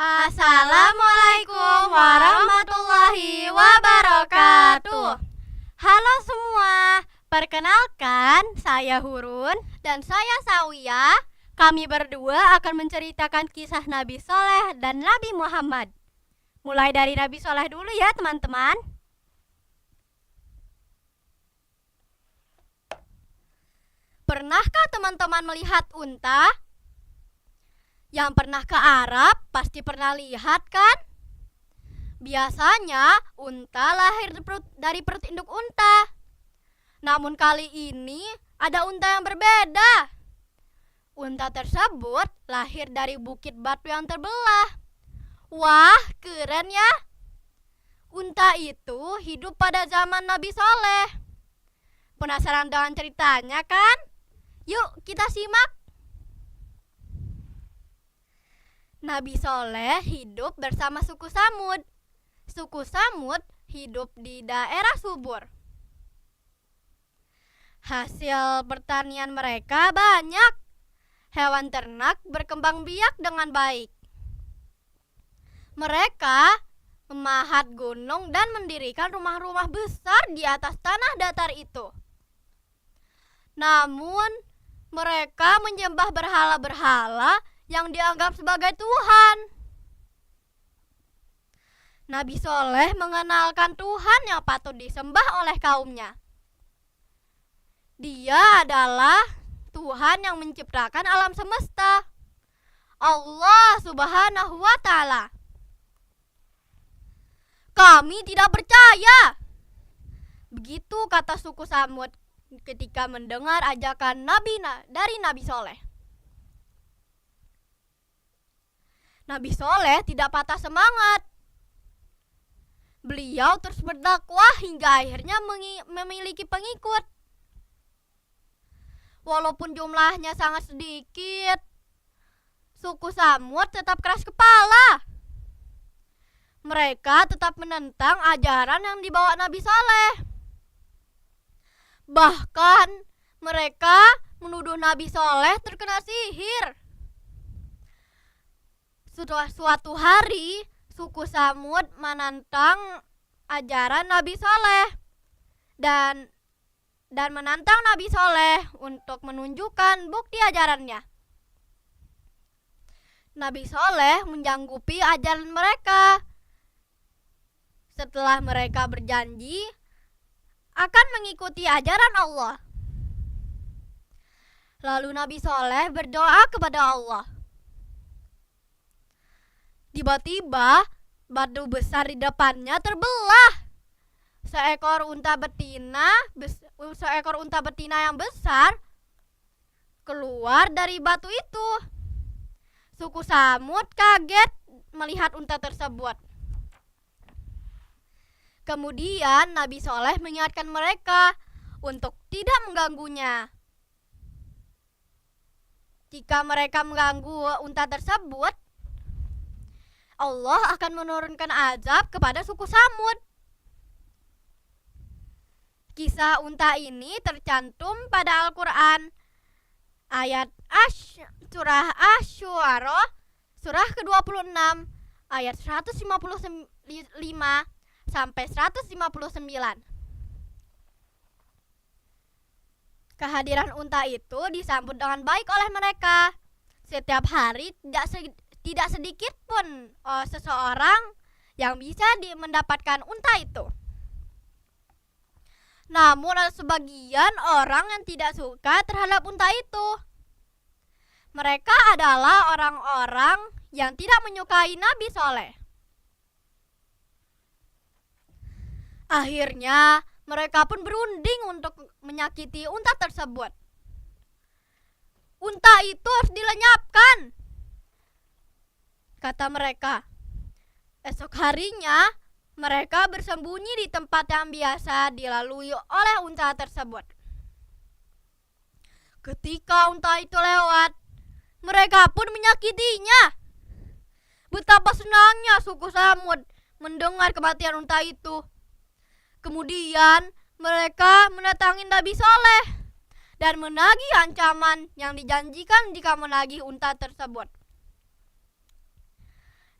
Assalamualaikum warahmatullahi wabarakatuh. Halo semua, perkenalkan saya Hurun dan saya Sawiyah. Kami berdua akan menceritakan kisah Nabi Soleh dan Nabi Muhammad. Mulai dari Nabi Soleh dulu ya teman-teman. Pernahkah teman-teman melihat unta? Yang pernah ke Arab pasti pernah lihat kan? Biasanya unta lahir dari perut induk unta. Namun kali ini ada unta yang berbeda. Unta tersebut lahir dari bukit batu yang terbelah. Wah, keren ya. Unta itu hidup pada zaman Nabi Soleh. Penasaran dengan ceritanya kan? Yuk kita simak. Nabi Soleh hidup bersama suku Samud. Suku Samud hidup di daerah subur. Hasil pertanian mereka banyak. Hewan ternak berkembang biak dengan baik. Mereka memahat gunung dan mendirikan rumah-rumah besar di atas tanah datar itu. Namun, mereka menyembah berhala-berhala yang dianggap sebagai Tuhan. Nabi Soleh mengenalkan Tuhan yang patut disembah oleh kaumnya. Dia adalah Tuhan yang menciptakan alam semesta, Allah Subhanahu wa Ta'ala. Kami tidak percaya. Begitu kata suku Samud ketika mendengar ajakan dari Nabi Soleh. Nabi Soleh tidak patah semangat. Beliau terus berdakwah hingga akhirnya memiliki pengikut. Walaupun jumlahnya sangat sedikit, suku Samud tetap keras kepala. Mereka tetap menentang ajaran yang dibawa Nabi Soleh. Bahkan mereka menuduh Nabi Soleh terkena sihir. Suatu hari, suku Samud menantang ajaran Nabi Soleh dan menantang Nabi Soleh untuk menunjukkan bukti ajarannya. Nabi Soleh menyanggupi ajaran mereka. Setelah mereka berjanji akan mengikuti ajaran Allah. Lalu Nabi Soleh berdoa kepada Allah. Tiba-tiba batu besar di depannya terbelah. Seekor unta betina yang besar keluar dari batu itu. Suku Samud kaget melihat unta tersebut. Kemudian Nabi Soleh mengingatkan mereka untuk tidak mengganggunya. Jika mereka mengganggu unta tersebut, Allah akan menurunkan azab kepada suku Samud. Kisah unta ini tercantum pada Al-Quran. Ayat surah Asy-Syu'ara, surah ke-26, ayat 155 sampai 159. Kehadiran unta itu disambut dengan baik oleh mereka. Setiap hari tidak sedikit pun seseorang yang bisa mendapatkan unta itu. Namun ada sebagian orang yang tidak suka terhadap unta itu. Mereka adalah orang-orang yang tidak menyukai Nabi Soleh. Akhirnya mereka pun berunding untuk menyakiti unta tersebut. Unta itu harus dilenyapkan, kata mereka. Esok harinya mereka bersembunyi di tempat yang biasa dilalui oleh unta tersebut. Ketika unta itu lewat, mereka pun menyakitinya. Betapa senangnya suku Samud mendengar kematian unta itu. Kemudian mereka mendatangi Nabi Soleh dan menagih ancaman yang dijanjikan jika menagih unta tersebut.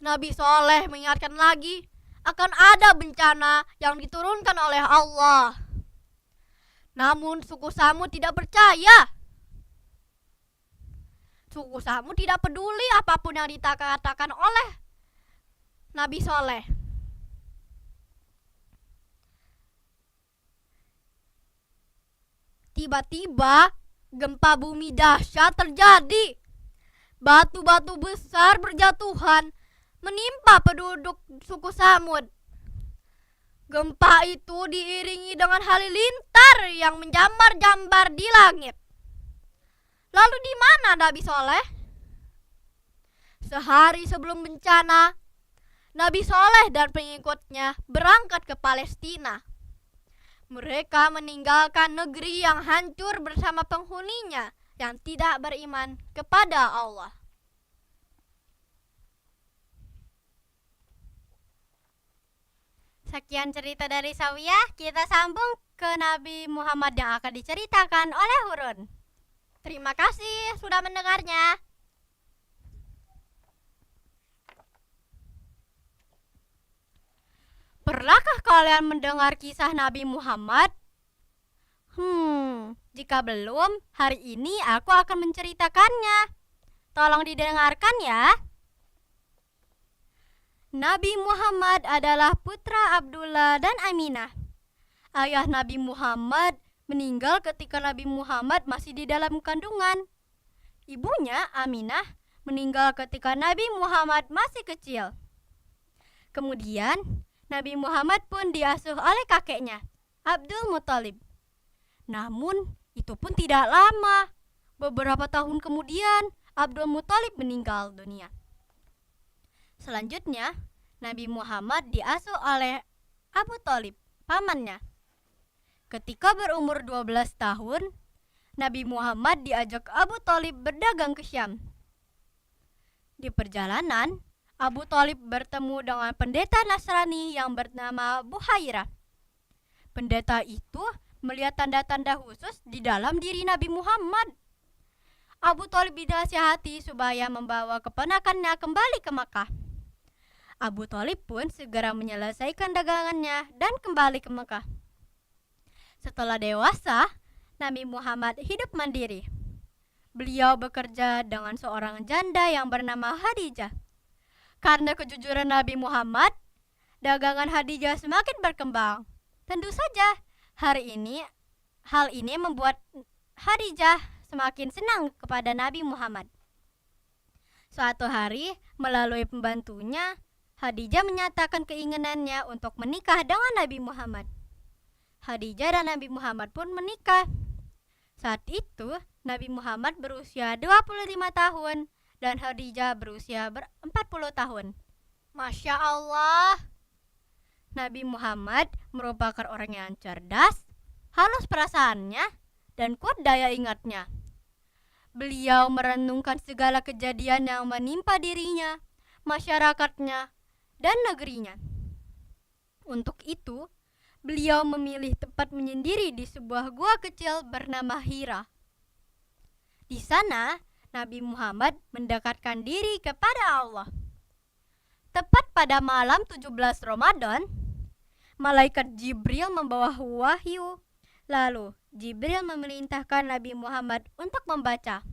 Nabi Soleh mengingatkan lagi akan ada bencana yang diturunkan oleh Allah. Namun suku Samud tidak percaya. Suku Samud tidak peduli apapun yang dikatakan oleh Nabi Soleh. Tiba-tiba gempa bumi dahsyat terjadi. Batu-batu besar berjatuhan menimpa penduduk suku Samud. Gempa itu diiringi dengan halilintar yang menjambar-jambar di langit. Lalu di mana Nabi Soleh? Sehari sebelum bencana, Nabi Soleh dan pengikutnya berangkat ke Palestina. Mereka meninggalkan negeri yang hancur bersama penghuninya yang tidak beriman kepada Allah. Sekian cerita dari Sawiyah, kita sambung ke Nabi Muhammad yang akan diceritakan oleh Hurun. Terima kasih sudah mendengarnya. Pernahkah kalian mendengar kisah Nabi Muhammad? Jika belum, hari ini aku akan menceritakannya. Tolong didengarkan ya. Nabi Muhammad adalah putra Abdullah dan Aminah. Ayah Nabi Muhammad meninggal ketika Nabi Muhammad masih di dalam kandungan. Ibunya, Aminah, meninggal ketika Nabi Muhammad masih kecil. Kemudian, Nabi Muhammad pun diasuh oleh kakeknya, Abdul Muthalib. Namun, itu pun tidak lama. Beberapa tahun kemudian, Abdul Muthalib meninggal dunia. Selanjutnya, Nabi Muhammad diasuh oleh Abu Thalib, pamannya. Ketika berumur 12 tahun, Nabi Muhammad diajak Abu Thalib berdagang ke Syam. Di perjalanan, Abu Thalib bertemu dengan pendeta Nasrani yang bernama Buhairah. Pendeta itu melihat tanda-tanda khusus di dalam diri Nabi Muhammad. Abu Thalib dinasihati supaya membawa keponakannya kembali ke Makkah. Abu Thalib pun segera menyelesaikan dagangannya dan kembali ke Mekah. Setelah dewasa, Nabi Muhammad hidup mandiri. Beliau bekerja dengan seorang janda yang bernama Khadijah. Karena kejujuran Nabi Muhammad, dagangan Khadijah semakin berkembang. Tentu saja, hal ini membuat Khadijah semakin senang kepada Nabi Muhammad. Suatu hari, melalui pembantunya, Khadijah menyatakan keinginannya untuk menikah dengan Nabi Muhammad. Khadijah dan Nabi Muhammad pun menikah. Saat itu, Nabi Muhammad berusia 25 tahun dan Khadijah berusia 40 tahun. Masya Allah. Nabi Muhammad merupakan orang yang cerdas, halus perasaannya, dan kuat daya ingatnya. Beliau merenungkan segala kejadian yang menimpa dirinya, masyarakatnya, dan negerinya. Untuk itu, beliau memilih tempat menyendiri di sebuah gua kecil bernama Hira. Di sana, Nabi Muhammad mendekatkan diri kepada Allah. Tepat pada malam 17 Ramadan, malaikat Jibril membawa wahyu. Lalu, Jibril memerintahkan Nabi Muhammad untuk membaca.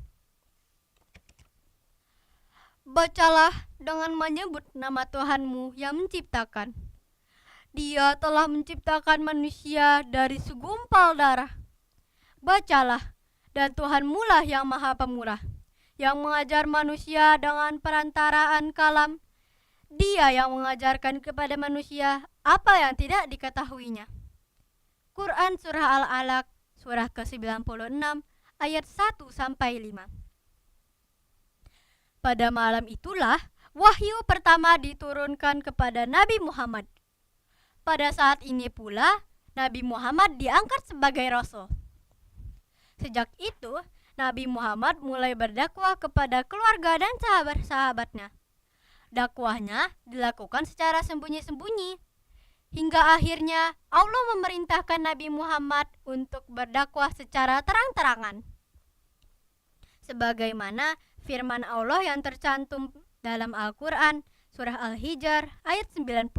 Bacalah dengan menyebut nama Tuhanmu yang menciptakan. Dia telah menciptakan manusia dari segumpal darah. Bacalah, dan Tuhanmu lah yang maha pemurah, yang mengajar manusia dengan perantaraan kalam. Dia yang mengajarkan kepada manusia apa yang tidak diketahuinya. Quran Surah Al-Alaq, surah ke-96, ayat 1-5. Pada malam itulah wahyu pertama diturunkan kepada Nabi Muhammad. Pada saat ini pula Nabi Muhammad diangkat sebagai rasul. Sejak itu, Nabi Muhammad mulai berdakwah kepada keluarga dan sahabat-sahabatnya. Dakwahnya dilakukan secara sembunyi-sembunyi, hingga akhirnya Allah memerintahkan Nabi Muhammad untuk berdakwah secara terang-terangan. Sebagaimana firman Allah yang tercantum dalam Al-Quran, Surah Al-Hijr ayat 94.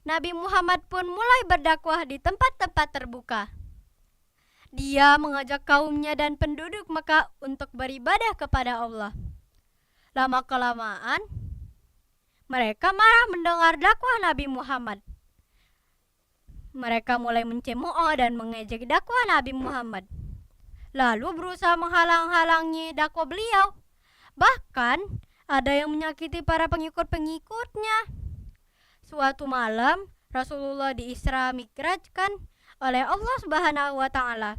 Nabi Muhammad pun mulai berdakwah di tempat-tempat terbuka. Dia mengajak kaumnya dan penduduk Mekah untuk beribadah kepada Allah. Lama-kelamaan, mereka marah mendengar dakwah Nabi Muhammad. Mereka mulai mencemooh dan mengejek dakwah Nabi Muhammad, lalu berusaha menghalang-halangi dakwah beliau. Bahkan ada yang menyakiti para pengikut-pengikutnya. Suatu malam, Rasulullah diisra mi'rajkan oleh Allah Subhanahu wa taala.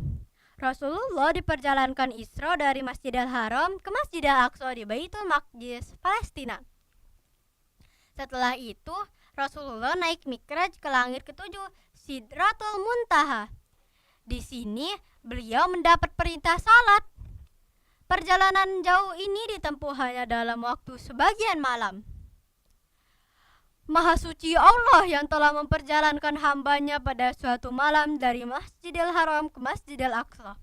Rasulullah diperjalankan Isra dari Masjidil Haram ke Masjidil Aqsa di Baitul Maqdis, Palestina. Setelah itu, Rasulullah naik mi'raj ke langit ketujuh, Sidratul Muntaha. Di sini, beliau mendapat perintah salat. Perjalanan jauh ini ditempuh hanya dalam waktu sebagian malam. Maha suci Allah yang telah memperjalankan hambanya pada suatu malam dari Masjidil Haram ke Masjidil Aqsa,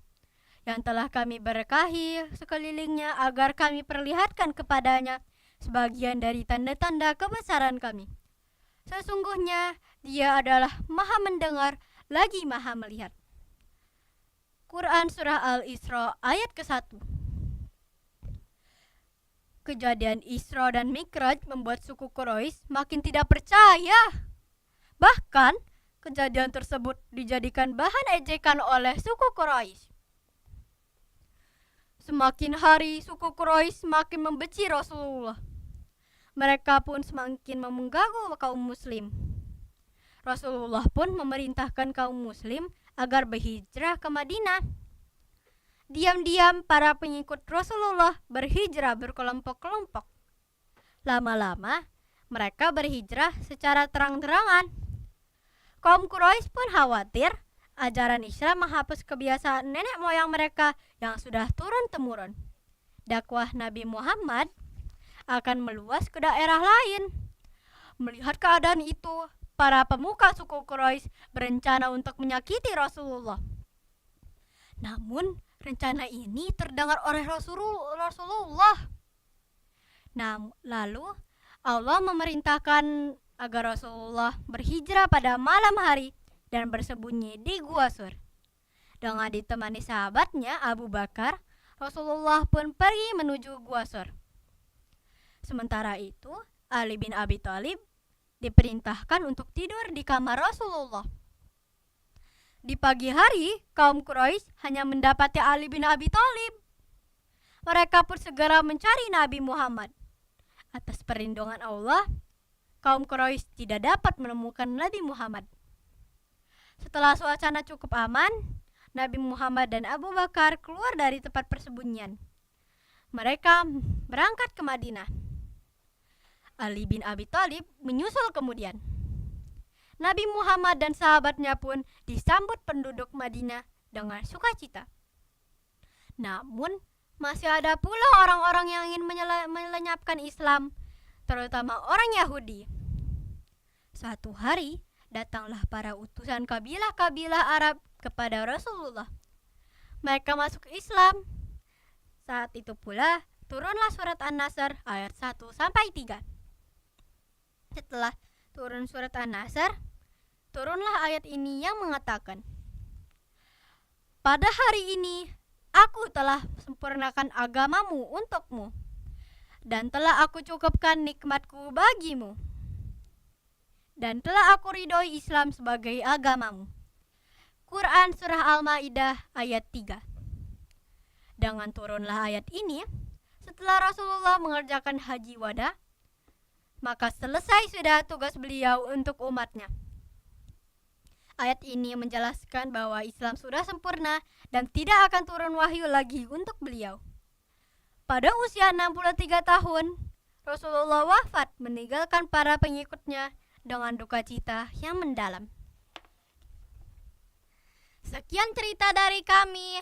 yang telah kami berkahi sekelilingnya agar kami perlihatkan kepadanya sebagian dari tanda-tanda kebesaran kami. Sesungguhnya Dia adalah Maha mendengar lagi Maha melihat. Quran Surah Al-Isra ayat ke-1. Kejadian Isra dan Mi'raj membuat suku Quraisy makin tidak percaya. Bahkan, kejadian tersebut dijadikan bahan ejekan oleh suku Quraisy. Semakin hari, suku Quraisy semakin membenci Rasulullah. Mereka pun semakin mengganggu kaum muslim. Rasulullah pun memerintahkan kaum muslim agar berhijrah ke Madinah. Diam-diam para pengikut Rasulullah berhijrah berkelompok-kelompok. Lama-lama mereka berhijrah secara terang-terangan. Kaum Quraisy pun khawatir ajaran Islam menghapus kebiasaan nenek moyang mereka yang sudah turun-temurun. Dakwah Nabi Muhammad akan meluas ke daerah lain. Melihat keadaan itu, para pemuka suku Quraisy berencana untuk menyakiti Rasulullah. Namun, rencana ini terdengar oleh Rasulullah. Lalu Allah memerintahkan agar Rasulullah berhijrah pada malam hari dan bersembunyi di Gua Sur. Dengan ditemani sahabatnya Abu Bakar, Rasulullah pun pergi menuju Gua Sur. Sementara itu, Ali bin Abi Thalib diperintahkan untuk tidur di kamar Rasulullah. Di pagi hari, kaum Quraisy hanya mendapati Ali bin Abi Thalib. Mereka pun segera mencari Nabi Muhammad. Atas perlindungan Allah, kaum Quraisy tidak dapat menemukan Nabi Muhammad. Setelah suasana cukup aman, Nabi Muhammad dan Abu Bakar keluar dari tempat persembunyian. Mereka berangkat ke Madinah. Ali bin Abi Thalib menyusul kemudian. Nabi Muhammad dan sahabatnya pun disambut penduduk Madinah dengan sukacita. Namun, masih ada pula orang-orang yang ingin melenyapkan Islam, terutama orang Yahudi. Suatu hari, datanglah para utusan kabilah-kabilah Arab kepada Rasulullah. Mereka masuk Islam. Saat itu pula, turunlah surat An-Nasr ayat 1-3. Setelah turun surat An-Nasr, turunlah ayat ini yang mengatakan, "Pada hari ini, aku telah sempurnakan agamamu untukmu, dan telah aku cukupkan nikmatku bagimu, dan telah aku ridhoi Islam sebagai agamamu." Quran Surah Al-Ma'idah ayat 3. Dengan turunlah ayat ini, setelah Rasulullah mengerjakan haji wada, maka selesai sudah tugas beliau untuk umatnya. Ayat ini menjelaskan bahwa Islam sudah sempurna dan tidak akan turun wahyu lagi untuk beliau. Pada usia 63 tahun, Rasulullah wafat meninggalkan para pengikutnya dengan duka cita yang mendalam. Sekian cerita dari kami.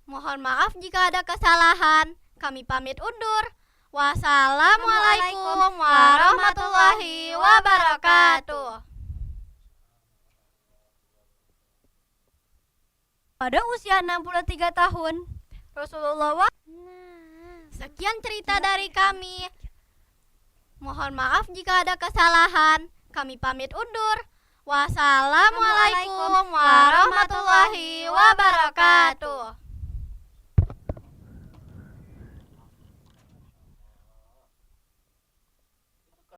Mohon maaf jika ada kesalahan. Kami pamit undur. Wassalamualaikum warahmatullahi wabarakatuh. Pada usia 63 tahun, Rasulullah Sekian cerita dari kami. Mohon maaf jika ada kesalahan. Kami pamit undur. Wassalamualaikum warahmatullahi wabarakatuh.